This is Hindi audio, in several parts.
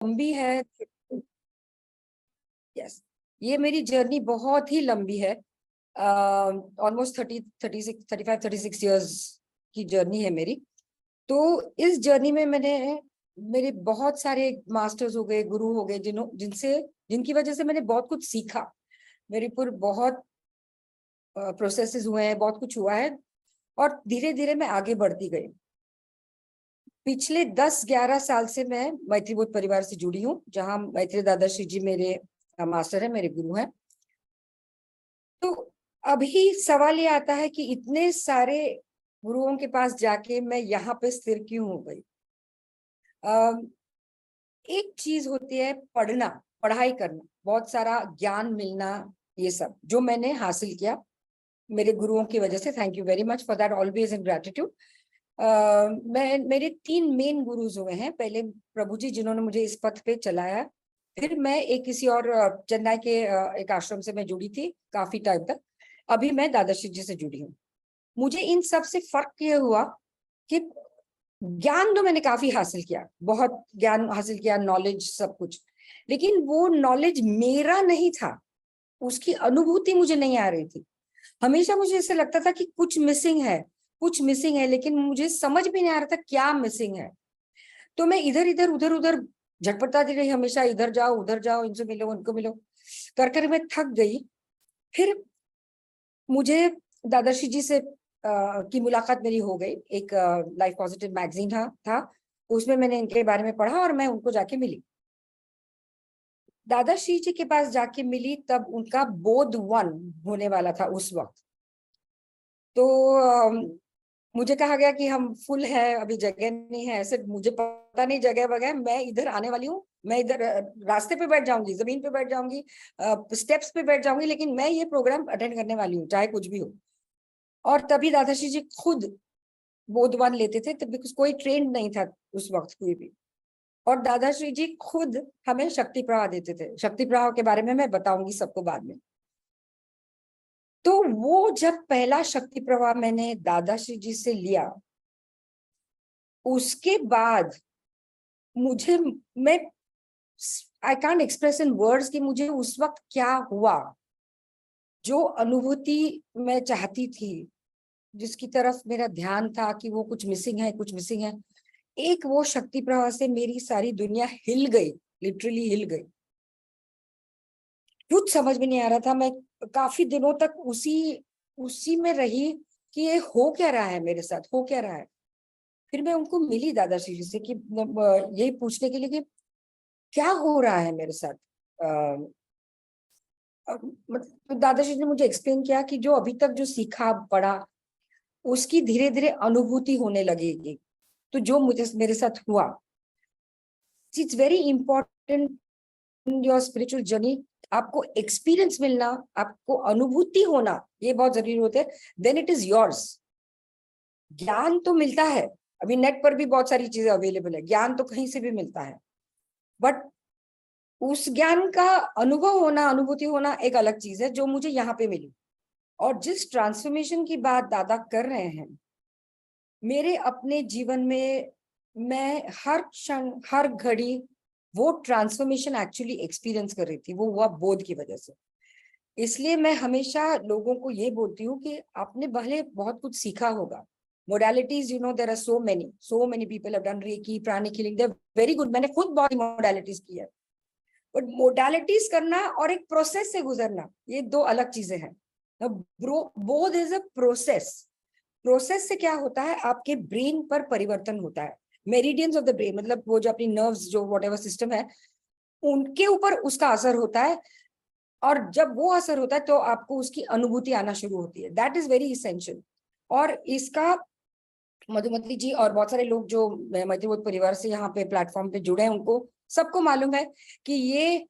लंबी है। यस, ये मेरी जर्नी बहुत ही लंबी है। ऑलमोस्ट 35-36 ईयर्स की जर्नी है मेरी। तो इस जर्नी में मैंने मेरे बहुत सारे मास्टर्स हो गए, गुरु हो गए, जिनकी वजह से मैंने बहुत कुछ सीखा। मेरे पर बहुत प्रोसेसेस हुए हैं, बहुत कुछ हुआ है, और धीरे धीरे मैं आगे बढ़ती गई। पिछले 10-11 साल से मैं मैत्री बोध परिवार से जुड़ी हूँ, जहां मैत्री दादाश्री जी मेरे मास्टर है, मेरे गुरु हैं। तो अभी सवाल ये आता है कि इतने सारे गुरुओं के पास जाके मैं यहाँ पे स्थिर क्यों हो गई। एक चीज होती है पढ़ना, पढ़ाई करना, बहुत सारा ज्ञान मिलना, ये सब जो मैंने हासिल किया मेरे गुरुओं की वजह से। Thank you very much for that, always in gratitude. मेरे 3 मेन गुरुज हुए हैं। पहले प्रभु जी, जिन्होंने मुझे इस पथ पे चलाया। फिर मैं एक किसी और चेन्नई के एक आश्रम से मैं जुड़ी थी काफी टाइम तक। अभी मैं दादाश्री जी से जुड़ी हूँ। मुझे इन सब से फर्क ये हुआ कि ज्ञान तो मैंने काफी हासिल किया, बहुत ज्ञान हासिल किया, नॉलेज सब कुछ, लेकिन वो नॉलेज मेरा नहीं था, उसकी अनुभूति मुझे नहीं आ रही थी। हमेशा मुझे ऐसे लगता था कि कुछ मिसिंग है, कुछ मिसिंग है, लेकिन मुझे समझ भी नहीं आ रहा था क्या मिसिंग है। तो मैं इधर इधर उधर उधर झटपटाती रही, हमेशा इधर जाओ उधर जाओ, इनसे मिलो उनको मिलो, कर कर मैं थक गई। फिर मुझे दादाश्री जी से की मुलाकात मेरी हो गई। एक लाइफ पॉजिटिव मैगजीन था, उसमें मैंने इनके बारे में पढ़ा और मैं उनको जाके मिली। दादाश्री जी के पास जाके मिली तब उनका बोध 1 होने वाला था उस वक्त। तो मुझे कहा गया कि हम फुल है, अभी जगह नहीं है। ऐसे मुझे पता नहीं जगह वगैरह, मैं इधर आने वाली हूँ, मैं इधर रास्ते पे बैठ जाऊंगी, जमीन पे बैठ जाऊंगी, स्टेप्स पे बैठ जाऊंगी, लेकिन मैं ये प्रोग्राम अटेंड करने वाली हूँ चाहे कुछ भी हो। और तभी दादाश्री जी खुद बोधवान लेते थे, तब बिकॉज कोई ट्रेंड नहीं था उस वक्त कोई भी। और दादाश्री जी खुद हमें शक्ति प्रवाह देते थे। शक्ति प्रवाह के बारे में मैं बताऊंगी सबको बाद में। तो वो जब पहला शक्ति प्रवाह मैंने दादाश्री जी से लिया, उसके बाद मुझे, मैं I can't express in words कि मुझे उस वक्त क्या हुआ। जो अनुभूति मैं चाहती थी, जिसकी तरफ मेरा ध्यान था कि वो कुछ मिसिंग है, कुछ मिसिंग है, एक वो शक्ति प्रवाह से मेरी सारी दुनिया हिल गई, लिटरली हिल गई। कुछ समझ में नहीं आ रहा था। मैं काफी दिनों तक उसी उसी में रही कि ये हो क्या रहा है मेरे साथ, हो क्या रहा है। फिर मैं उनको मिली दादाश्री जी से कि यही पूछने के लिए कि क्या हो रहा है मेरे साथ। मतलब तो दादाश्री ने मुझे एक्सप्लेन किया कि जो अभी तक जो सीखा पढ़ा, उसकी धीरे धीरे अनुभूति होने लगेगी। तो जो मुझे मेरे साथ हुआ, it's very important in your spiritual journey. आपको एक्सपीरियंस मिलना, आपको अनुभूति होना, ये बहुत जरूरी होते हैं, देन इट इज योर्स। ज्ञान तो मिलता है, अभी नेट पर भी बहुत सारी चीजें अवेलेबल है, ज्ञान तो कहीं से भी मिलता है, बट उस ज्ञान का अनुभव होना, अनुभूति होना एक अलग चीज है, जो मुझे यहाँ पे मिली। और जिस ट्रांसफॉर्मेशन की बात दादा कर रहे हैं मेरे अपने जीवन में, मैं हर क्षण हर घड़ी वो ट्रांसफॉर्मेशन एक्चुअली एक्सपीरियंस कर रही थी। वो हुआ बोध की वजह से। इसलिए मैं हमेशा लोगों को ये बोलती हूँ कि आपने भले बहुत कुछ सीखा होगा, modalities, you know there are so many people have done reiki, pranic healing, they are very good. मैंने खुद बहुत मोडालिटीज की है, बट मोडालिटीज करना और एक प्रोसेस से गुजरना, ये 2 अलग चीजें हैं। बोध इज अ प्रोसेस। प्रोसेस से क्या होता है, आपके ब्रेन पर परिवर्तन होता है। मेरिडियंस ऑफ द ब्रेन, मतलब वो जो अपनी नर्व्स, जो व्हाटएवर सिस्टम है, उनके ऊपर उसका असर होता है। और जब वो असर होता है तो आपको उसकी अनुभूति आना शुरू होती है। That is very essential. और इसका मधुमती जी और बहुत सारे लोग जो मैत्री बोध परिवार से यहाँ पे प्लेटफॉर्म पे जुड़े हैं, उनको सबको मालूम है कि ये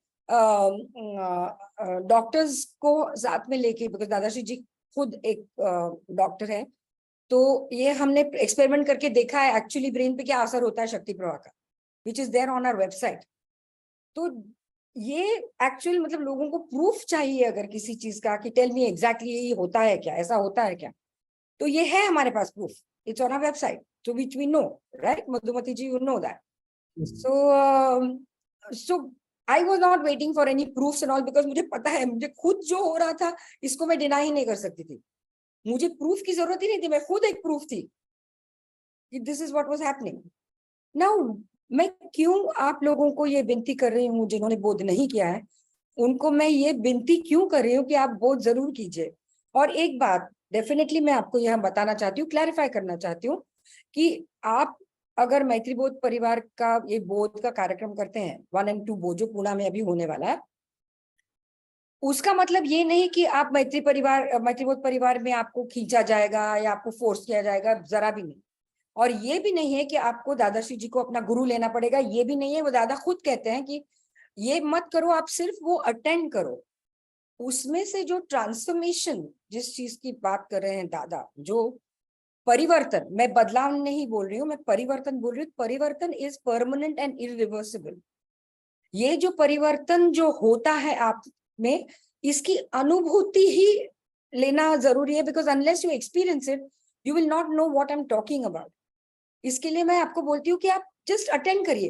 डॉक्टर्स को साथ में लेके, बिकॉज दादाश्री जी खुद एक डॉक्टर है, तो ये हमने एक्सपेरिमेंट करके देखा है एक्चुअली ब्रेन पे क्या असर होता है शक्ति प्रवाह का, which is there on our website. तो ये एक्चुअल मतलब लोगों को प्रूफ चाहिए अगर किसी चीज का, कि टेल मी एग्जैक्टली ये होता है क्या, ऐसा होता है क्या, तो ये है हमारे पास proof. It's on our website, तो which we know, right Madhumati ji, you know that. So so I was not waiting for any proofs and all, because मुझे पता है, मुझे खुद जो हो रहा था इसको मैं डिनाई ही नहीं कर सकती थी। मुझे प्रूफ की जरूरत ही नहीं थी, मैं खुद एक प्रूफ थी कि this is what was happening. Now मैं क्यों आप लोगों को ये विनती कर रही हूँ जिन्होंने बोध नहीं किया है, उनको मैं ये विनती क्यों कर रही हूँ कि आप बोध जरूर कीजिए। और एक बात डेफिनेटली मैं आपको यहाँ बताना चाहती हूँ, क्लैरिफाई करना चाहती हूँ कि आप अगर मैत्री बोध परिवार का ये बोध का कार्यक्रम करते हैं 1 and 2 बोध जो पुणे में अभी होने वाला है, उसका मतलब ये नहीं कि आप मैत्री बोध परिवार में आपको खींचा जाएगा या आपको फोर्स किया जाएगा, जरा भी नहीं। और ये भी नहीं है कि आपको दादाश्री जी को अपना गुरु लेना पड़ेगा, ये भी नहीं है। वो दादा खुद कहते हैं कि ये मत करो, आप सिर्फ वो अटेंड करो। उसमें से जो ट्रांसफॉर्मेशन, जिस चीज की बात कर रहे हैं दादा, जो परिवर्तन, मैं बदलाव नहीं बोल रही हूँ, मैं परिवर्तन बोल रही हूँ। परिवर्तन इज परमानेंट एंड इरिवर्सिबल। ये जो परिवर्तन जो होता है आप में, इसकी अनुभूति ही लेना जरूरी है, because unless you experience it you will not know what I am talking about. इसके लिए मैं आपको बोलती हूँ कि आप जस्ट अटेंड करिए,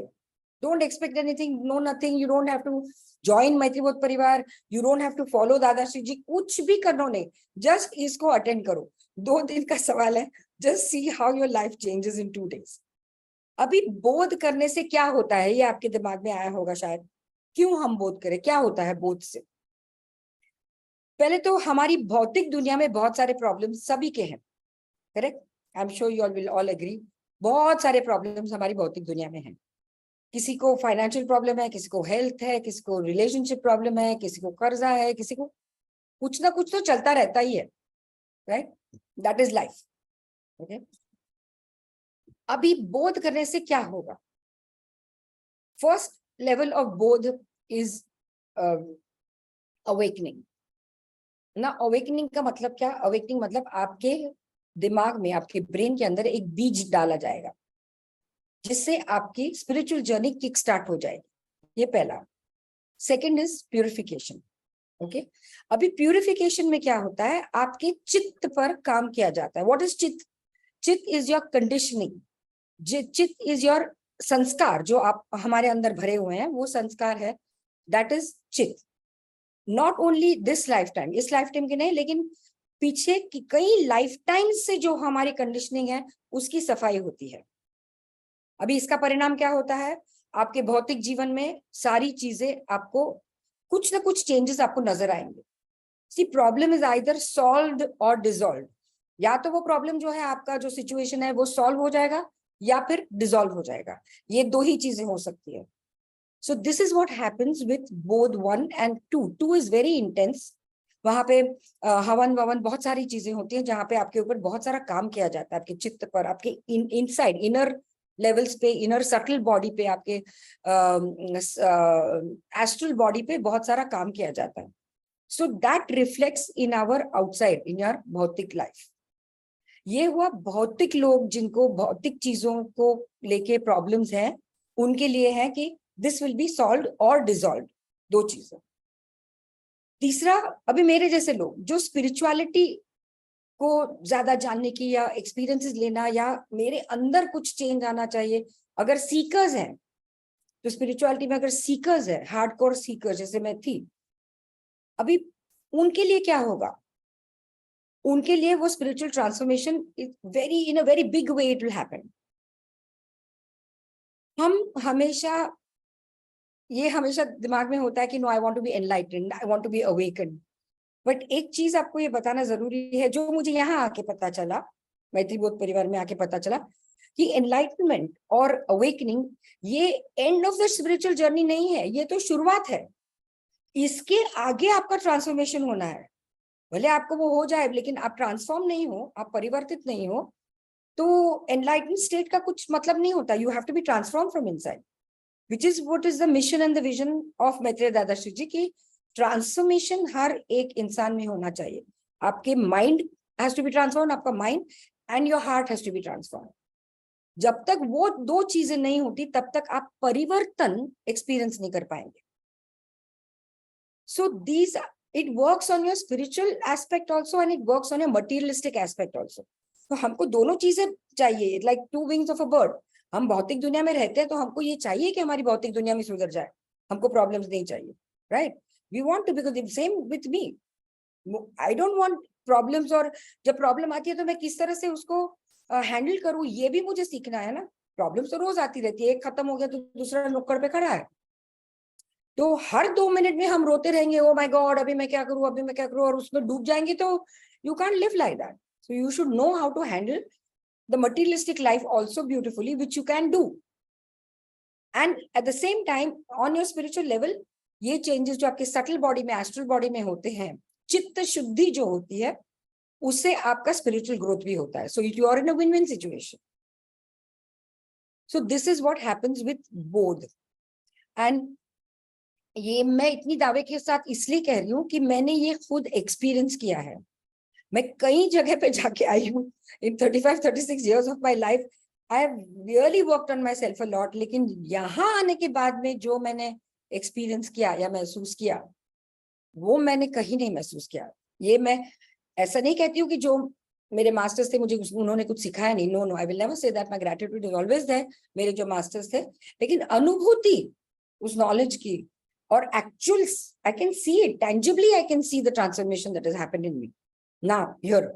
don't expect anything, no nothing, you don't have to join Maitri Bodh Parivar, you don't have to follow Dadashri ji, कुछ भी करना नहीं, जस्ट इसको अटेंड करो। 2 दिन का सवाल है, just see how your life changes in 2 days। अभी बोध करने से क्या होता है, ये आपके दिमाग में आया होगा शायद, क्यों हम बोध करें, क्या होता है बोध से। पहले तो हमारी भौतिक दुनिया में बहुत सारे प्रॉब्लम सभी के हैं, correct, I am sure you all will all agree. बहुत सारे प्रॉब्लम्स हमारी भौतिक दुनिया में हैं। किसी को फाइनेंशियल प्रॉब्लम है, किसी को हेल्थ है, किसी को रिलेशनशिप प्रॉब्लम है, किसी को कर्जा है, किसी को कुछ ना कुछ तो चलता रहता ही है, right, that is life. Okay, अभी बोध करने से क्या होगा। फर्स्ट लेवल ऑफ बोध इज अवेकनिंग ना। अवेकनिंग का मतलब क्या, अवेकनिंग मतलब आपके दिमाग में, आपके ब्रेन के अंदर एक बीज डाला जाएगा जिससे आपकी स्पिरिचुअल जर्नी किक स्टार्ट हो जाएगी, ये पहला। Second is purification. ओके, अभी प्यूरिफिकेशन में क्या होता है, आपके चित्त पर काम किया जाता है। व्हाट इज चित्त? चित्त इज योर कंडीशनिंग, चित्त इज योर संस्कार जो आप हमारे अंदर भरे हुए हैं, वो संस्कार है, दैट इज चित्त। Not only this life time, इस लाइफ टाइम के नहीं, लेकिन पीछे की कई लाइफ टाइम से जो हमारी कंडीशनिंग है उसकी सफाई होती है। अभी इसका परिणाम क्या होता है, आपके भौतिक जीवन में सारी चीजें आपको कुछ ना कुछ चेंजेस आपको नजर आएंगे। सी प्रॉब्लम इज आइदर सॉल्व्ड और डिसॉल्व्ड। या तो वो प्रॉब्लम जो है, आपका जो सिचुएशन है वो सॉल्व हो जाएगा या फिर डिसॉल्व हो जाएगा, ये 2 ही चीजें हो सकती है। सो this is what happens with बोध 1 and 2। 2 is very intense. वहां पे हवन ववन बहुत सारी चीजें होती हैं जहां पे आपके ऊपर बहुत सारा काम किया जाता है, आपके चित्त पर, आपके इनसाइड इनर लेवल्स पे, इनर सटल बॉडी पे, आपके एस्ट्रल बॉडी पे बहुत सारा काम किया जाता है। So that reflects in our outside, in your भौतिक लाइफ। ये हुआ भौतिक लोग जिनको भौतिक चीजों को लेके प्रॉब्लम्स हैं, उनके लिए है कि दिस विल बी सॉल्व्ड और डिसॉल्व्ड, 2 चीजें। तीसरा, अभी मेरे जैसे लोग जो स्पिरिचुअलिटी को ज्यादा जानने की या एक्सपीरियंसेस लेना या मेरे अंदर कुछ चेंज आना चाहिए, अगर सीकर्स हैं, तो स्पिरिचुअलिटी में अगर सीकर्स है, हार्डकोर सीकर जैसे मैं थी, अभी उनके लिए क्या होगा, उनके लिए वो spiritual transformation very in a very big way it will happen. हम हमेशा, ये हमेशा दिमाग में होता है कि no I want to be enlightened, I want to be awaken. But एक चीज आपको ये बताना जरूरी है, जो मुझे यहाँ आके पता चला, मैत्री बोध परिवार में आके पता चला, कि एनलाइटनमेंट और अवेकनिंग ये end of the spiritual journey नहीं है, ये तो शुरुआत है। इसके आगे आपका ट्रांसफॉर्मेशन होना है। भले आपको वो हो जाए, लेकिन आप ट्रांसफॉर्म नहीं हो, आप परिवर्तित नहीं हो, तो एनलाइटन स्टेट का कुछ मतलब नहीं होता। You have to be transform from inside, which is what is the mission and the vision of Maitreya Dadashri ji की। ट्रांसफॉर्मेशन हर एक इंसान में होना चाहिए। आपके mind has to be transform, आपका mind and your heart has to be transform. जब तक वो 2 चीजें नहीं होती, तब तक आप परिवर्तन एक्सपीरियंस नहीं कर पाएंगे। So these, it works on your spiritual aspect also and it works on your materialistic aspect also। तो हमको दोनों चीजें चाहिए, like 2 wings of a bird। हम भौतिक दुनिया में रहते हैं तो हमको ये चाहिए कि हमारी भौतिक दुनिया में सुधर जाए, हमको प्रॉब्लम्स नहीं चाहिए, right? We want to, because same with me, I don't want problems. और जब प्रॉब्लम आती है तो मैं किस तरह से उसको हैंडल करूं, ये भी मुझे सीखना है ना। प्रॉब्लम्स तो रोज आती रहती है, एक खत्म हो गया तो दूसरा नुक्कड़ पे खड़ा है। तो हर 2 मिनट में हम रोते रहेंगे, ओ माय गॉड अभी मैं क्या करूं, अभी मैं क्या करूं, और उसमें डूब जाएंगे, तो you can't live like that. So you should know how to handle the materialistic life also beautifully, which you can do, and at the same time on your spiritual level ये चेंजेस जो आपके सटल बॉडी में, एस्ट्रल बॉडी में होते हैं, चित्त शुद्धि जो होती है, उससे आपका स्पिरिचुअल ग्रोथ भी होता है। So you are in a win win situation. So this is what happens with Bodh. And ये मैं इतनी दावे के साथ इसलिए कह रही हूँ कि मैंने ये खुद एक्सपीरियंस किया है। मैं कई जगह पे जाके आई हूँ इन 35-36 years of my life. I have really worked on my self a lot, लेकिन यहाँ आने के बाद में जो मैंने एक्सपीरियंस किया या महसूस किया, वो मैंने कहीं नहीं महसूस किया। ये मैं ऐसा नहीं कहती हूँ कि जो मेरे मास्टर्स थे मुझे उन्होंने कुछ सिखाया नहीं, no no, I will never say that, my gratitude is always there, मेरे जो मास्टर्स थे। लेकिन अनुभूति उस नॉलेज की, और actual I can see it tangibly, I can see the transformation that has happened in me now here.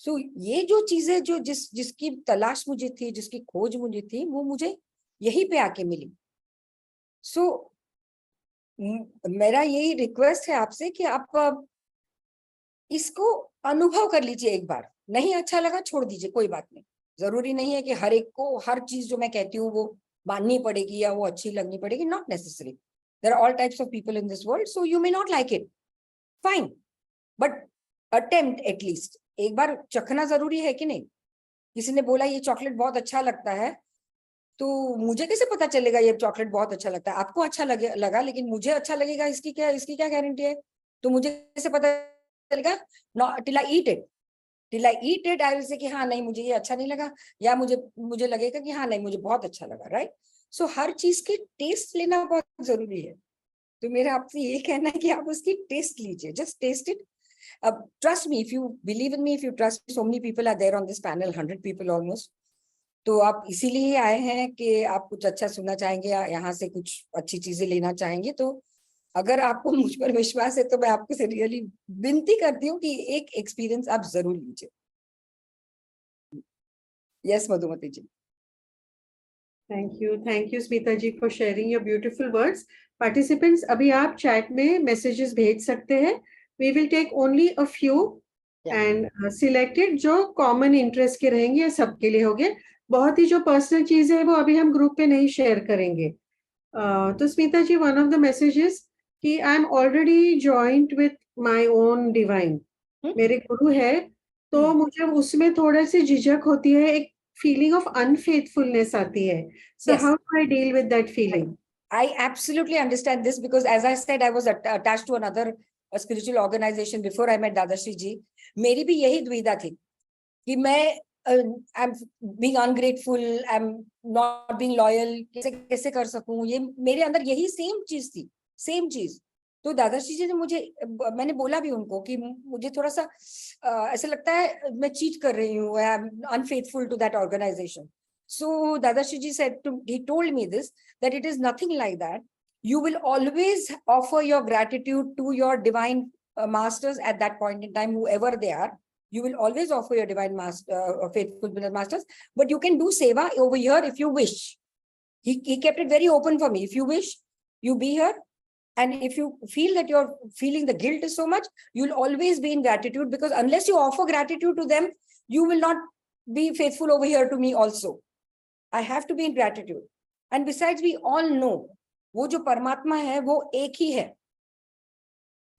So ये जो चीजें जो जिसकी तलाश मुझे थी, जिसकी खोज मुझे थी, वो मुझे यहीं पे आके मिली। सो मेरा यही रिक्वेस्ट है आपसे कि आप इसको अनुभव कर लीजिए एक बार। नहीं अच्छा लगा छोड़ दीजिए, कोई बात नहीं। जरूरी नहीं है कि हर एक को हर चीज जो मैं कहती हूँ वो माननी पड़ेगी या वो अच्छी लगनी पड़ेगी, not necessary. There are all types of people in this world, so you may not like it, fine, but attempt at least. एक बार चखना जरूरी है कि नहीं? किसी ने बोला ये चॉकलेट बहुत अच्छा लगता है, तो मुझे कैसे पता चलेगा ये चॉकलेट बहुत अच्छा लगता है? आपको अच्छा लगा, लेकिन मुझे अच्छा लगेगा इसकी क्या गारंटी है? तो मुझे कैसे पता चलेगा? Till I eat it, till I eat it I will say कि हाँ नहीं मुझे ये अच्छा नहीं लगा, या मुझे लगेगा कि हाँ नहीं मुझे बहुत अच्छा लगा, राइट? सो हर चीज की टेस्ट लेना बहुत जरूरी है। तो मेरा आपसे ये कहना है कि आप उसकी टेस्ट लीजिए, जस्ट टेस्ट इट। अब trust me, if you believe in me, if you trust, so many people are there on this panel, 100 people almost. तो आप इसीलिए आए हैं कि आप कुछ अच्छा सुनना चाहेंगे या यहाँ से कुछ अच्छी चीजें लेना चाहेंगे। तो अगर आपको मुझ पर विश्वास है तो मैं आपको से रियली विनती करती हूँ कि एक एक्सपीरियंस आप जरूर लीजिए। Yes Madhumati ji. Thank you Smita ji for sharing your beautiful words. Participants अभी आप चैट में मैसेजेस भेज सकते हैं। We will take only a few and selected जो कॉमन इंटरेस्ट के रहेंगे, या सबके लिए होंगे। बहुत ही जो पर्सनल चीजें हैं वो अभी हम ग्रुप पे नहीं शेयर करेंगे। तो स्मिता जी, वन ऑफ द मैसेजेस कि I am already joint with my own divine, मेरे गुरु है, तो मुझे उसमें थोड़ा सी झिझक होती है, एक फीलिंग ऑफ अनफेथफुलनेस आती है। So how do I deal with that feeling? I absolutely understand this because as I said, I was attached to another spiritual organization before I met Dadashi ji. मेरी भी यही दुविधा थी कि मैं I'm being ungrateful, I'm not being loyal, कैसे कर सकूं, ये मेरे अंदर यही सेम चीज थी, सेम चीज। तो दादाजी जी ने मैंने बोला भी उनको कि मुझे थोड़ा सा ऐसा लगता है मैं चीट कर रही हूँ, I am unfaithful to that organisation. So Dadashi ji he told me this, that it is nothing like that. You will always offer your gratitude to your divine masters at that point in time, whoever they are. You will always offer your divine master, faithful masters, but you can do seva over here if you wish. He kept it very open for me. If you wish, you be here. And if you feel that you're feeling the guilt is so much, you'll always be in gratitude, because unless you offer gratitude to them, you will not be faithful over here to me also. I have to be in gratitude. And besides, we all know, वो जो परमात्मा है वो एक ही है।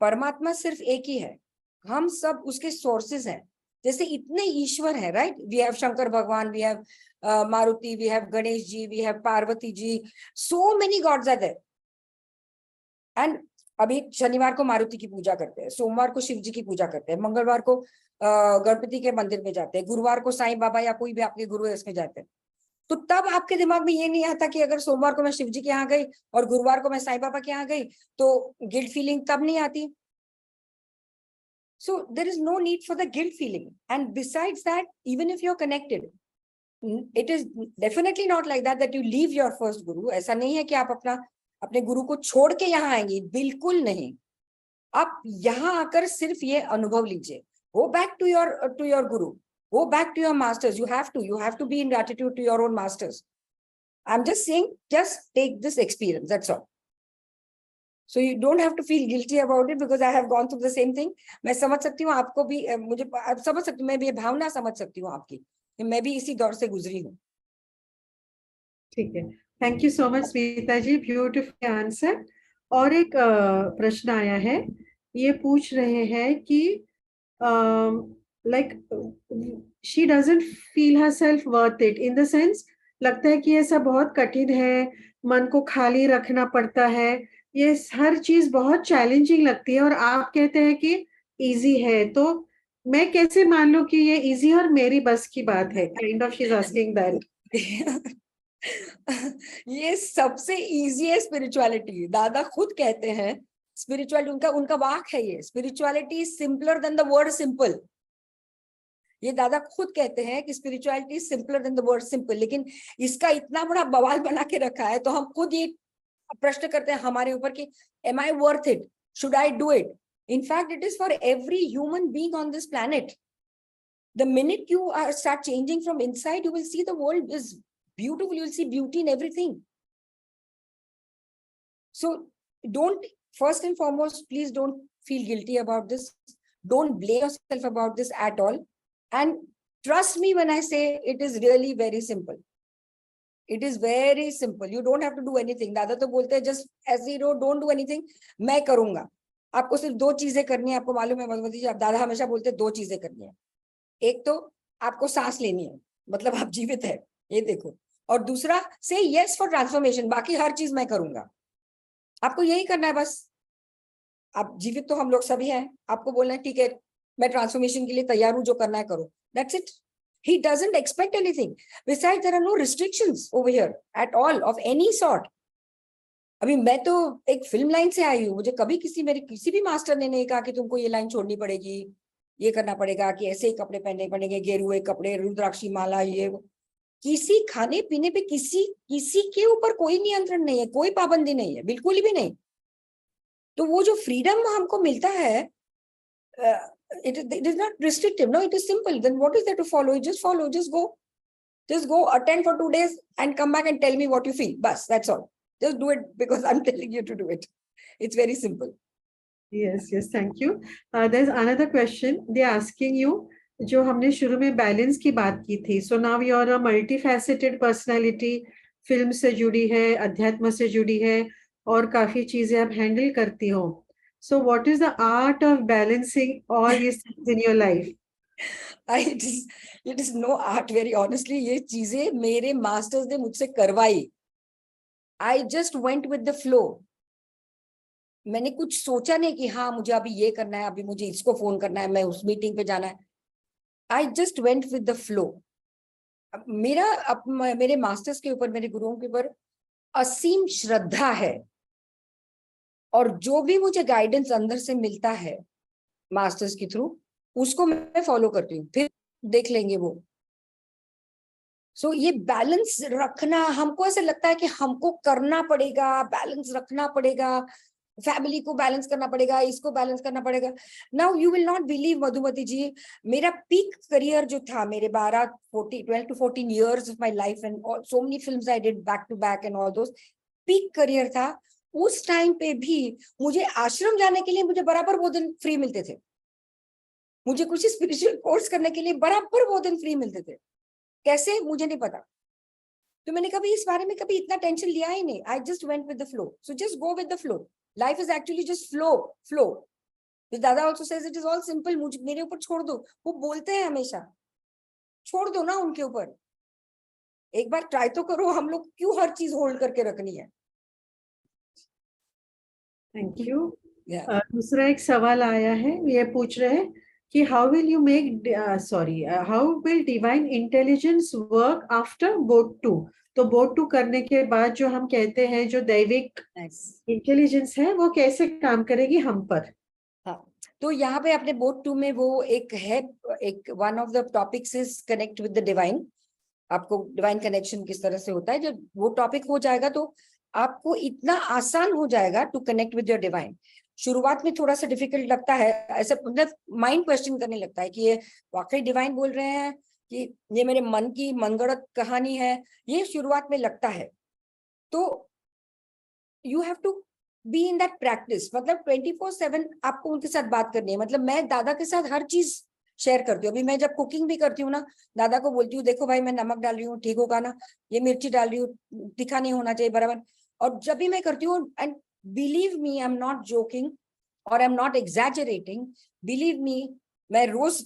परमात्मा सिर्फ एक ही है, हम सब उसके सोर्सेज हैं। जैसे इतने ईश्वर है, right? We have Shankar Bhagwan, we have Maruti, we have Ganesh ji, we have Parvati ji, so many gods are there. And अभी शनिवार को मारुति की पूजा करते हैं, सोमवार को शिव जी की पूजा करते हैं, मंगलवार को गणपति के मंदिर में जाते हैं, गुरुवार को साईं बाबा या कोई भी आपके गुरु है उसमें जाते हैं। तो तब आपके दिमाग में ये नहीं आता कि अगर सोमवार को मैं शिव जी के यहाँ गई और गुरुवार को मैं साईं बाबा के यहाँ गई तो गिल्ट फीलिंग तब नहीं आती। So there is no need for the guilt feeling. And besides that, even if you are connected, it is definitely not like that you leave your first guru. ऐसा नहीं है कि आप अपना अपने गुरु को छोड़ के यहाँ आएंगी, बिल्कुल नहीं। आप यहाँ आकर सिर्फ ये अनुभव लीजिए। गो back to your guru, go back to your masters, you have to be in gratitude to your own masters. I'm just saying, just take this experience, that's all. So you don't have to feel guilty about it because I have gone through the same thing. मैं समझ सकती हूँ आपको भी, मुझे समझ सकती हूँ, मैं भी ये भावना समझ सकती हूँ आपकी, मैं भी इसी दौर से गुजरी हूँ। ठीक है, thank you so much Smita ji, beautiful answer. और एक प्रश्न आया है, ये पूछ रहे हैं कि like she doesn't feel her self worth it, in the sense लगता है कि ये सब बहुत कठिन है, मन को खाली रखना पड़ता है, ये हर चीज बहुत चैलेंजिंग लगती है, और आप कहते हैं कि इजी है, तो मैं कैसे मान लूं कि ये इजी और मेरी बस की बात है? Kind of she is asking that. ये सबसे इजी है स्पिरिचुअलिटी। दादा खुद कहते हैं स्पिरिचुअलिटी, उनका वाक है ये, spirituality is simpler than the word simple. ये दादा खुद कहते हैं कि spirituality is simpler than the word simple, लेकिन इसका इतना बड़ा बवाल बना के रखा है, तो हम खुद ये प्रश्न करते हैं हमारे ऊपर कि am I worth it, should I do it? In fact it is for every human being on this planet. The minute you start changing from inside, you will see the world is beautiful. You will see beauty in everything. So don't, first and foremost, please don't feel guilty about this. Don't blame yourself about this at all. And trust me when I say it is really very simple. It is very simple. You don't have to do anything. दादा तो बोलते हैं just as you know, don't do anything. मैं करूंगा। आपको सिर्फ दो चीजें करनी है। आपको मालूम है मधुमती जी, आप दादा हमेशा बोलते हैं दो चीजें करनी है। एक तो आपको सांस लेनी है, मतलब आप जीवित है, ये देखो। और दूसरा से यस फॉर ट्रांसफॉर्मेशन, बाकी हर चीज मैं करूंगा। आपको यही करना है बस। आप जीवित तो हम लोग सभी हैं, आपको बोलना है ठीक है मैं ट्रांसफॉर्मेशन के लिए तैयार हूं, जो करना है करो, that's it. He doesn't expect anything beside, there are no restrictions over here at all of any sort. अभी मैं तो एक फिल्म लाइन से आई हूँ, मुझे कभी मेरे किसी भी मास्टर ने नहीं कहा कि तुमको ये लाइन छोड़नी पड़ेगी, ये करना पड़ेगा, कि ऐसे ही कपड़े पहनने पड़ेंगे, गेरुए कपड़े, रुद्राक्षी माला, ये वो। किसी खाने पीने पे किसी के ऊपर कोई नियंत्रण नहीं है, कोई पाबंदी नहीं है, बिल्कुल भी नहीं। तो वो जो फ्रीडम हमको मिलता है, it is not restrictive, no, it is simple. Then what is there to follow? You just follow, just go attend for 2 days and come back and tell me what you feel. Bas, that's all. Just do it because I'm telling you to do it. It's very simple. Yes, thank you. There's another question they're asking you, जो हमने शुरू में बैलेंस की बात की थी। So now you are a multifaceted personality, film से जुड़ी है, अध्यात्म से जुड़ी है, और काफी चीजें आप हैंडल करती हो। So what is the art of balancing all these things in your life? It is no art, very honestly. ये चीजें मेरे मास्टर्स ने मुझसे करवाई। I just went with the flow. मैंने कुछ सोचा नहीं कि हाँ मुझे अभी ये करना है, अभी मुझे इसको फोन करना है, मैं उस मीटिंग पे जाना है। I just went with the flow. मेरे मास्टर्स के ऊपर, मेरे गुरुओं के ऊपर असीम श्रद्धा है, और जो भी मुझे गाइडेंस अंदर से मिलता है मास्टर्स के थ्रू, उसको मैं फॉलो करती हूँ, फिर देख लेंगे वो। सो ये बैलेंस रखना, हमको ऐसा लगता है कि हमको करना पड़ेगा, बैलेंस रखना पड़ेगा, फैमिली को बैलेंस करना पड़ेगा, इसको बैलेंस करना पड़ेगा। Now you will not believe Madhumati ji, मेरा पीक करियर जो था, मेरे 12 to 14 years of my life and so many films I did back to back and all those, peak career था। उस टाइम पे भी मुझे आश्रम जाने के लिए मुझे बराबर वो दिन फ्री मिलते थे, मुझे कुछ स्पिरिचुअल कोर्स करने के लिए बराबर वो दिन फ्री मिलते थे। कैसे मुझे नहीं पता, तो मैंने कभी इस बारे में कभी इतना टेंशन लिया ही नहीं। I just went with the flow. So just go with the flow. Life is actually just flow. Dada also says it is all simple, मुझे मेरे ऊपर छोड़ दो। वो बोलते हैं हमेशा छोड़ दो ना उनके ऊपर, एक बार ट्राई तो करो। हम लोग क्यों हर चीज होल्ड करके रखनी है। Thank you. दूसरा एक सवाल आया है, ये पूछ रहे हैं कि how will divine intelligence work after boat 2? तो बोट 2 करने के बाद जो हम कहते हैं जो दैविक इंटेलिजेंस है, वो कैसे काम करेगी हम पर? हाँ, तो यहाँ पे अपने बोट 2 में वो एक है, एक one of the topics is connect with the divine. आपको डिवाइन कनेक्शन किस तरह से होता है, जब वो टॉपिक हो जाएगा तो आपको इतना आसान हो जाएगा to connect with your divine. शुरुआत में थोड़ा सा डिफिकल्ट लगता है, ऐसा मतलब माइंड क्वेश्चन करने लगता है कि ये वाकई डिवाइन बोल रहे हैं कि ये मेरे मन की मनगढ़ंत कहानी है, ये शुरुआत में लगता है। तो you have to be in that practice, मतलब 24/7 आपको उनके साथ बात करनी है। मतलब मैं दादा के साथ हर चीज शेयर करती हूँ। अभी मैं जब कुकिंग भी करती हूँ ना, दादा को बोलती हूँ देखो भाई मैं नमक डाल रही हूँ, ठीक होगा ना, ये मिर्ची डाल रही हूँ, तीखा नहीं होना चाहिए बराबर। और जब भी मैं करती हूँ, and believe me, I am not joking और I am not exaggerating, believe me, मैं रोज,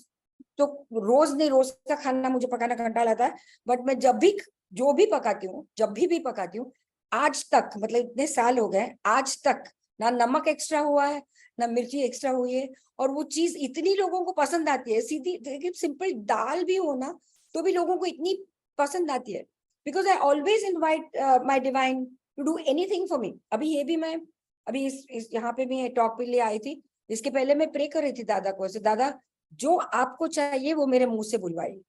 तो रोज नहीं, रोज का खाना मुझे पकाना घंटा लगता है, बट मैं जब भी जो भी पकाती हूँ, जब भी पकाती हूँ, आज तक, मतलब इतने साल हो गए, आज तक ना नमक एक्स्ट्रा हुआ है ना मिर्ची एक्स्ट्रा हुई है। और वो चीज इतनी लोगों को पसंद आती है, सीधी सिंपल दाल भी हो ना तो भी लोगों को इतनी पसंद आती है, because I always invite my divine to do anything for me. अभी ये भी मैं अभी इस यहाँ पे भी टॉक पे लिए आई थी, इसके पहले मैं प्रे कर रही थी दादा को, ऐसे दादा जो आपको चाहिए वो मेरे मुंह से बुलवाइए,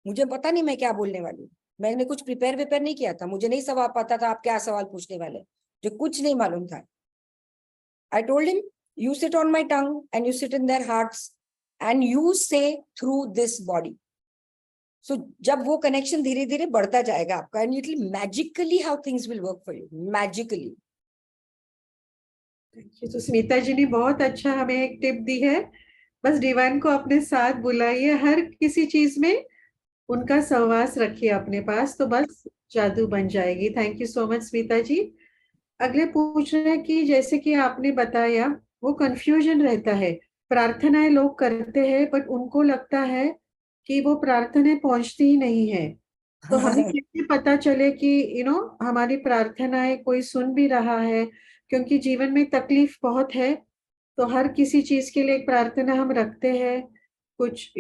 मुझे पता नहीं मैं क्या बोलने वाली हूँ। मैंने कुछ प्रिपेयर नहीं किया था, मुझे नहीं सवाल पता था आप क्या सवाल पूछने वाले, जो कुछ नहीं मालूम था। I told him, you sit on my tongue and you sit in their hearts and you say through this body. So जब वो कनेक्शन धीरे धीरे बढ़ता जाएगा आपका, and it will magically how things will work for you, magically. तो स्मिता जी ने बहुत अच्छा हमें एक टिप दी है, बस डिवाइन को अपने साथ बुलाइए, हर किसी चीज में उनका सहवास रखिए अपने पास, तो बस जादू बन जाएगी। Thank you so much Smita ji. अगले पूछ रहे हैं कि जैसे कि आपने बताया वो कंफ्यूजन रहता है, प्रार्थनाएं लोग करते हैं बट उनको लगता है कि वो प्रार्थनाएं पहुंचती ही नहीं है, तो हमें कैसे पता चले कि हमारी प्रार्थनाएं कोई सुन भी रहा है, क्योंकि जीवन में तकलीफ बहुत है, तो हर किसी चीज के लिए एक प्रार्थना हम रखते हैं, कुछ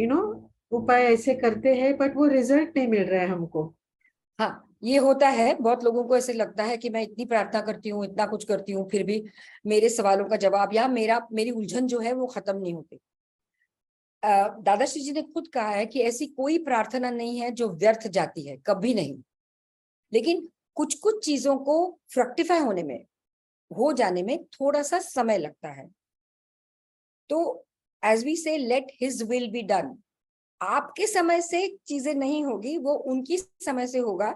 उपाय ऐसे करते हैं बट वो रिजल्ट नहीं मिल रहा है हमको। हाँ, ये होता है, बहुत लोगों को ऐसे लगता है कि मैं इतनी प्रार्थना करती हूँ, इतना कुछ करती हूँ, फिर भी मेरे सवालों का जवाब या मेरी उलझन जो है वो खत्म नहीं होती। दादाश्री जी ने खुद कहा है कि ऐसी कोई प्रार्थना नहीं है जो व्यर्थ जाती है, कभी नहीं। लेकिन कुछ कुछ चीजों को फ्रक्टिफाई होने में, हो जाने में थोड़ा सा समय लगता है। तो एज वी से late his will be done, आपके समय से चीजें नहीं होगी, वो उनकी समय से होगा,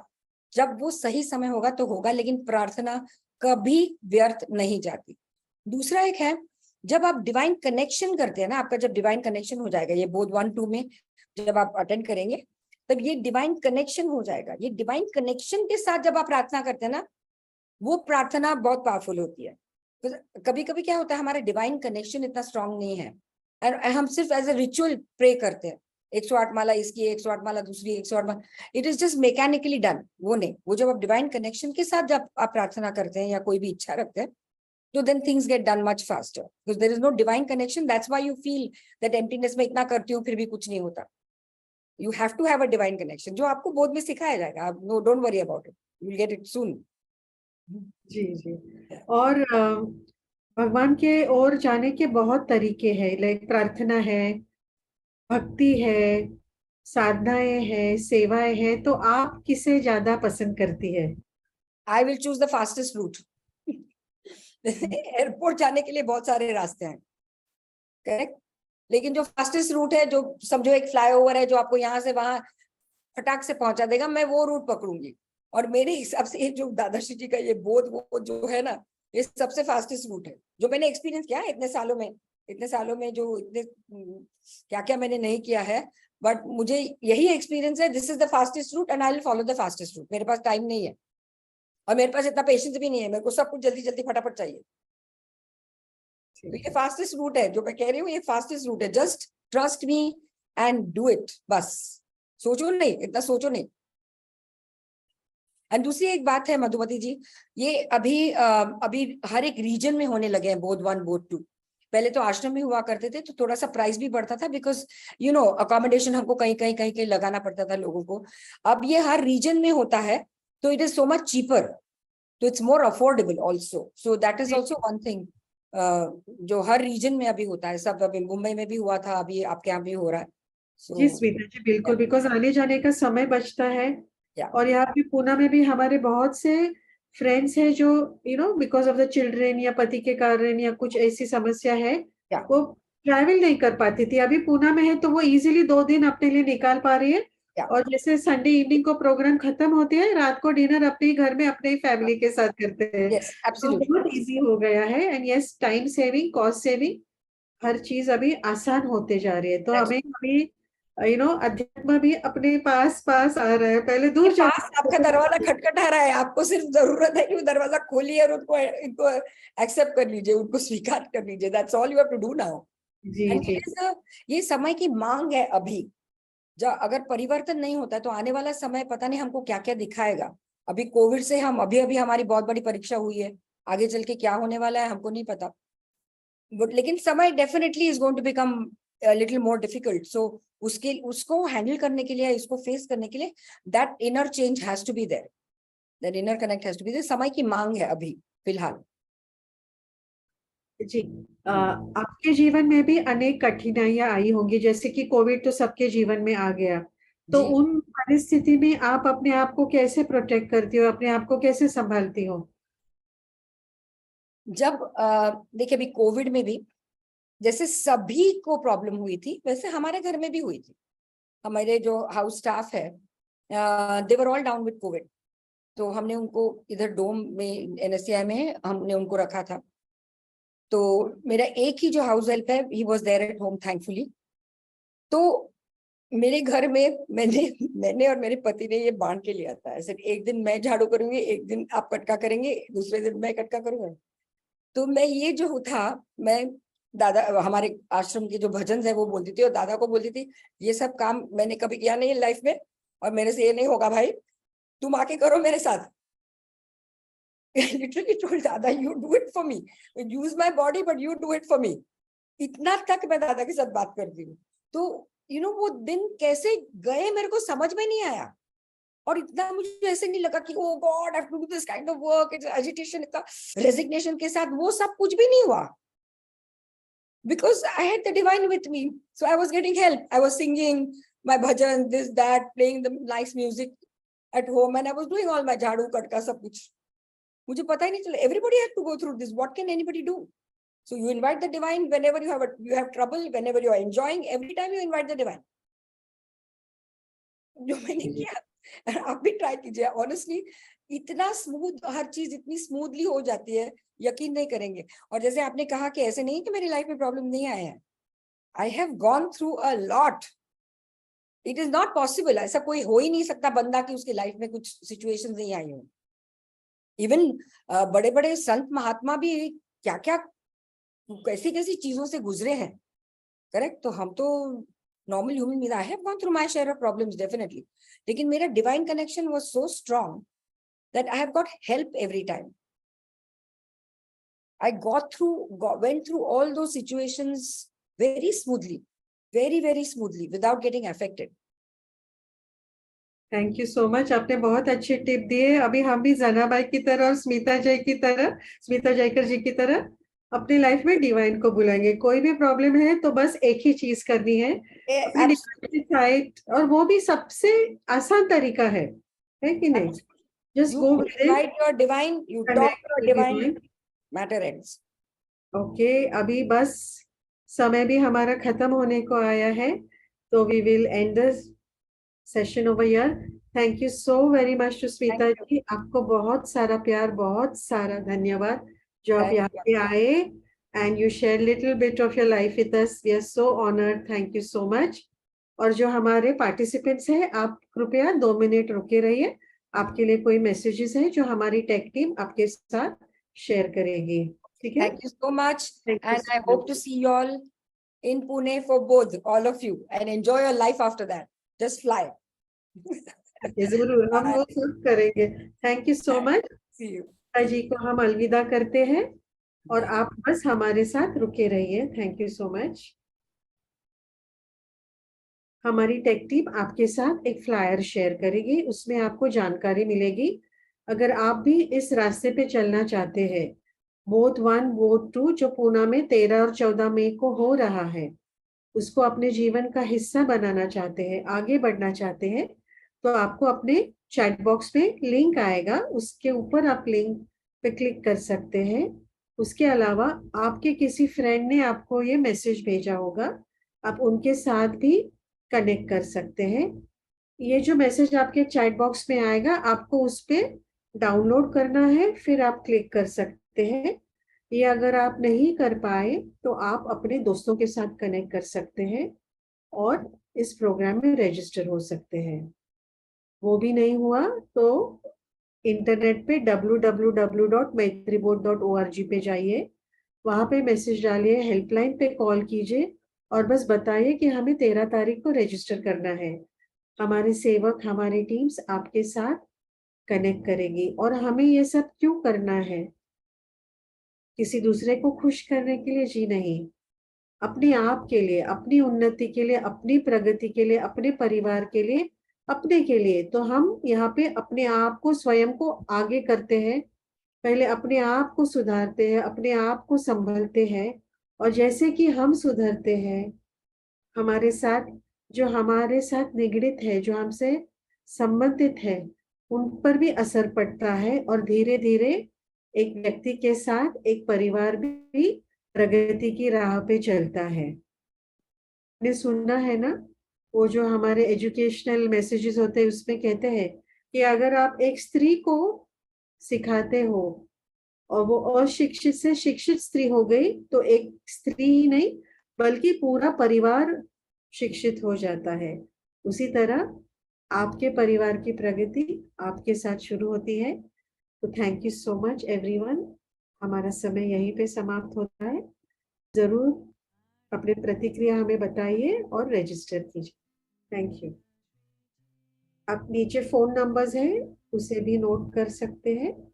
जब वो सही समय होगा तो होगा, लेकिन प्रार्थना कभी व्यर्थ नहीं जाती। दूसरा एक है, जब आप डिवाइन कनेक्शन करते हैं ना, आपका जब डिवाइन कनेक्शन हो जाएगा, ये बोध 1-2 में जब आप अटेंड करेंगे तब ये डिवाइन कनेक्शन हो जाएगा। ये डिवाइन कनेक्शन के साथ जब आप प्रार्थना करते हैं ना, वो प्रार्थना बहुत पावरफुल होती है। तो कभी कभी क्या होता है, हमारा डिवाइन कनेक्शन इतना स्ट्रांग नहीं है और हम सिर्फ एज ए रिचुअल प्रे करते हैं, 108 माला इसकी, 108 माला दूसरी, 108 माला, it is just mechanically done. वो नहीं, वो जब आप डिवाइन कनेक्शन के साथ जब आप प्रार्थना करते हैं या कोई भी इच्छा रखते हैं, तो then things get done much faster because there is no divine connection. That's why you feel that emptiness में इतना करती हूँ फिर भी कुछ नहीं होता। You have to have a divine connection, जो आपको बोध में सिखाया जाएगा। आप no, don't worry about it, you will get it soon. जी जी। और भगवान के ओर जाने के बहुत तरीके हैं, लाइक प्रार्थना है, भक्ति है, साधनाएं है, सेवाएं हैं, तो आप किसे ज्यादा पसंद करती है? I will choose the fastest route. Airport जाने के लिए बहुत सारे रास्ते हैं, करेक्ट, लेकिन जो फास्टेस्ट रूट है, जो समझो एक फ्लाईओवर है जो आपको यहाँ से वहां फटाक से पहुंचा देगा, मैं वो रूट पकड़ूंगी। और मेरे हिसाब से ये जो दादाश्री जी का ये बोध, वो जो है ना, ये सबसे फास्टेस्ट रूट है जो मैंने एक्सपीरियंस किया है इतने सालों में जो इतने क्या क्या मैंने नहीं किया है, बट मुझे यही एक्सपीरियंस है, this is the fastest route and I will follow the fastest route. मेरे पास टाइम नहीं है और मेरे पास इतना पेशेंस भी नहीं है, मेरे को सब कुछ जल्दी जल्दी फटाफट चाहिए। तो ये फास्टेस्ट रूट है जो मैं कह रही हूँ, ये फास्टेस्ट रूट है। Just trust me and do it, बस सोचो नहीं, इतना सोचो नहीं। एंड दूसरी एक बात है मधुमती जी, ये अभी हर एक रीजन में होने लगे हैं बोध 1 बोध 2। पहले तो आश्रम में हुआ करते थे तो थोड़ा सा प्राइस भी बढ़ता था, बिकॉज अकोमोडेशन हमको कहीं कहीं कहीं कहीं लगाना पड़ता था लोगों को। अब ये हर रीजन में होता है तो it is so much cheaper, तो it's more affordable also, so that is also one thing जो हर रीजन में अभी होता है। सब अभी मुंबई में भी हुआ था, अभी आपके यहाँ भी हो रहा है। जी स्मिता जी, बिल्कुल, बिकॉज आने जाने का समय बचता है। Yeah. और यहाँ पे पूना में भी हमारे बहुत से फ्रेंड्स है जो बिकॉज ऑफ द चिल्ड्रेन या पति के कारण या कुछ ऐसी समस्या है, Yeah. वो ट्रैवल नहीं कर पाती थी, अभी पूना में है तो वो इजीली 2 दिन अपने लिए निकाल पा रही है। Yeah. और जैसे संडे इवनिंग को प्रोग्राम खत्म होते हैं, रात को डिनर अपने ही घर में अपने ही फैमिली के साथ करते हैं। Yes, तो absolutely. बहुत इजी हो गया है। And yes, time saving, cost saving, हर चीज अभी आसान होते जा रही है। तो Right. हमें अभी अध्यात्म भी अपने पास पास आ रहा है, पहले ये दूर पास आपका दरवाजा खटखटा रहा है, आपको सिर्फ जरूरत है कि वो दरवाजा खोलिए और उनको इनको एक्सेप्ट कर लीजिए, उनको स्वीकार कर लीजिए। That's all you have to do now. जी एंड जी ये समय की मांग है अभी। जब अगर परिवर्तन नहीं होता है तो आने वाला समय पता नहीं हमको क्या क्या दिखाएगा। अभी कोविड से हम अभी अभी हमारी बहुत बड़ी परीक्षा हुई है, आगे चल के क्या होने वाला है हमको नहीं पता। बट लेकिन समय definitely is going to become little more difficult. So उसको हैंडल करने के लिए, इसको फेस करने के लिए, that inner change has to be there, that inner connect has to be there. समय की मांग है अभी फिलहाल। जी। आपके जीवन में भी अनेक कठिनाइयां आई होंगी, जैसे कि कोविड तो सबके जीवन में आ गया। तो जी, उन परिस्थिति में आप अपने आप को कैसे प्रोटेक्ट करती हो, अपने आप को कैसे संभालती हो? जब देखिए अभी कोविड में भी जैसे सभी को प्रॉब्लम हुई थी, वैसे हमारे घर में भी हुई थी। हमारे जो हाउस स्टाफ है, they were all down with COVID. तो हमने उनको इधर डोम में, एनएससीआई में हमने उनको रखा था। तो मेरा एक ही जो हाउस हेल्प है, he was there at home thankfully. तो मेरे घर में मैंने और मेरे पति ने ये बांट के लिया था, ऐसे एक दिन मैं झाड़ू करूंगी, एक दिन आप कटका करेंगे, दूसरे दिन मैं कटका करूंगा। तो मैं ये जो था, मैं दादा, हमारे आश्रम के जो भजन है वो बोलती थी और दादा को बोलती थी, ये सब काम मैंने कभी किया नहीं है लाइफ में और मेरे से ये नहीं होगा भाई, तुम आके करो मेरे साथ। लिटरली टोल्ड दादा, you do it for me, use my body but you do it for me. इतना तक मैं दादा के साथ बात करती हूँ। तो वो दिन कैसे गए मेरे को समझ में नहीं आया। और इतना मुझे ऐसे नहीं लगा कि oh God, I have to do this kind of work, it's agitation, इतना रेजिग्नेशन के साथ वो सब कुछ भी नहीं हुआ। Because I had the divine with me, so I was getting help. I was singing my bhajan, this, that, playing the nice music at home, and I was doing all my jhadu, katka, sab kuch. मुझे पता ही नहीं चला. Everybody had to go through this. What can anybody do? So you invite the divine whenever you have trouble, whenever you are enjoying. Every time you invite the divine. जो मैंने किया, आप भी ट्राई कीजिए। ऑनेस्टली इतना स्मूथ, हर चीज इतनी स्मूथली हो जाती है, यकीन नहीं करेंगे। और जैसे आपने कहा कि ऐसे नहीं कि मेरी लाइफ में प्रॉब्लम नहीं आए हैं, I have gone through a lot. It is not possible, ऐसा कोई हो ही नहीं सकता बंदा कि उसकी लाइफ में कुछ सिचुएशंस नहीं आई हो। इवन बड़े बड़े संत महात्मा भी क्या क्या कैसी कैसी चीजों से गुजरे हैं। करेक्ट। तो हम तो normal human being, I have gone through my share of problems definitely, लेकिन मेरा divine connection was so strong that I have got help every time. I went through all those situations very smoothly, very smoothly, without getting affected. Thank you so much, आपने बहुत अच्छे टिप दिए। अभी हम भी जनाबाई की तरह और स्मिता जयकर जी की तरह अपनी लाइफ में डिवाइन को बुलाएंगे। कोई भी प्रॉब्लम है तो बस एक ही चीज करनी है, अपनी डिवाइन साइट, और वो भी सबसे आसान तरीका है कि नहीं? Just You go with invite your divine, you talk to your divine, it. matter ends. Okay, अभी बस समय भी हमारा खत्म होने को आया है, तो we will end this session over here. Thank you so very much to Thank Smita you. Ji, आपको बहुत सारा प्यार, बहुत सारा धन्यवाद जो आप Thank यहाँ you. पे आए and you share little bit of your life with us. We are so honoured, thank you so much. और जो हमारे पार्टिसिपेंट्स हैं, आप कृपया 2 मिनट रुके रहिए, आपके लिए कोई मैसेजेस हैं जो हमारी टेक टीम आपके साथ शेयर करेगी। ठीक है? Thank you so much. Thank you And so I hope much. to see you all in Pune for both, all of you, and enjoy your life after that. Just fly. जरूर, हम वो Bye. सब करेंगे। Thank you so much. See you. जी को हम अलविदा करते हैं और Bye. आप बस हमारे साथ रुके रहिए। Thank you so much. हमारी टेक टीम आपके साथ एक फ्लायर शेयर करेगी, उसमें आपको जानकारी मिलेगी। अगर आप भी इस रास्ते पे चलना चाहते हैं, बोथ 1 बोथ 2 जो पूना में 13 और 14 मई को हो रहा है, उसको अपने जीवन का हिस्सा बनाना चाहते हैं, आगे बढ़ना चाहते हैं, तो आपको अपने चैट बॉक्स में लिंक आएगा, उसके ऊपर आप लिंक पे क्लिक कर सकते हैं। उसके अलावा आपके किसी फ्रेंड ने आपको ये मैसेज भेजा होगा, आप उनके साथ भी कनेक्ट कर सकते हैं। ये जो मैसेज आपके चैट बॉक्स में आएगा, आपको उस पे डाउनलोड करना है, फिर आप क्लिक कर सकते हैं। ये अगर आप नहीं कर पाए तो आप अपने दोस्तों के साथ कनेक्ट कर सकते हैं और इस प्रोग्राम में रजिस्टर हो सकते हैं। वो भी नहीं हुआ तो इंटरनेट पे www.maitriboard.org पे जाइए, वहां पे मैसेज डालिए, हेल्पलाइन पे कॉल कीजिए और बस बताइए कि हमें 13 तारीख को रजिस्टर करना है। हमारे सेवक, हमारी टीम्स आपके साथ कनेक्ट करेगी। और हमें ये सब क्यों करना है? किसी दूसरे को खुश करने के लिए जी नहीं, अपने आप के लिए, अपनी उन्नति के लिए, अपनी प्रगति के लिए, अपने परिवार के लिए, अपने के लिए। तो हम यहाँ पे अपने आप को, स्वयं को आगे करते हैं, पहले अपने आप को सुधारते हैं, अपने आप को संभलते हैं। और जैसे कि हम सुधरते हैं, हमारे साथ जो हमारे साथ निगड़ित है, जो हमसे संबंधित है, उन पर भी असर पड़ता है और धीरे धीरे एक व्यक्ति के साथ एक परिवार भी प्रगति की राह पे चलता है। ने सुना है ना, वो जो हमारे एजुकेशनल मैसेजेस होते हैं उसमें कहते हैं कि अगर आप एक स्त्री को सिखाते हो और वो अशिक्षित से शिक्षित स्त्री हो गई, तो एक स्त्री ही नहीं बल्कि पूरा परिवार शिक्षित हो जाता है। उसी तरह आपके परिवार की प्रगति आपके साथ शुरू होती है। तो thank you so much everyone. हमारा समय यहीं पे समाप्त होता है। जरूर अपने प्रतिक्रिया हमें बताइए और रजिस्टर कीजिए। Thank you. आप नीचे फोन नंबर्स हैं, उसे भी नोट कर सकते हैं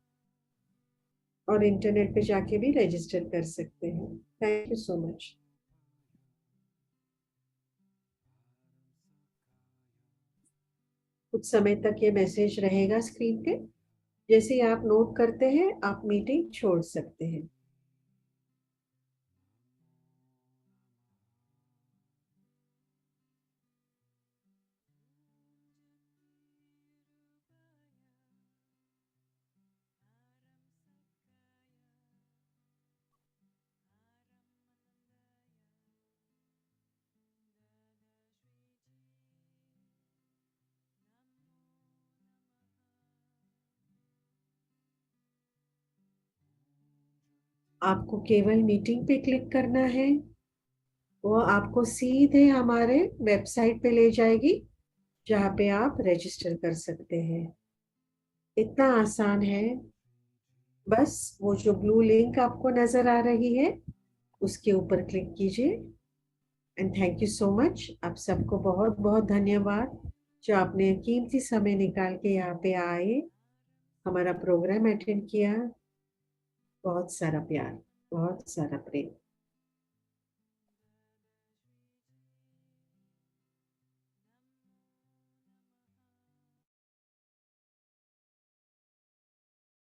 और इंटरनेट पे जाके भी रजिस्टर कर सकते हैं। Thank you so much. कुछ समय तक ये मैसेज रहेगा स्क्रीन पे। जैसे ही आप नोट करते हैं, आप मीटिंग छोड़ सकते हैं। आपको केवल मीटिंग पे क्लिक करना है, वो आपको सीधे हमारे वेबसाइट पे ले जाएगी जहाँ पे आप रजिस्टर कर सकते हैं। इतना आसान है। बस वो जो ब्लू लिंक आपको नजर आ रही है, उसके ऊपर क्लिक कीजिए। And thank you so much. आप सबको बहुत बहुत धन्यवाद जो आपने कीमती समय निकाल के यहाँ पे आए, हमारा प्रोग्राम अटेंड किया। बहुत सारा प्यार, बहुत सारा प्रेम।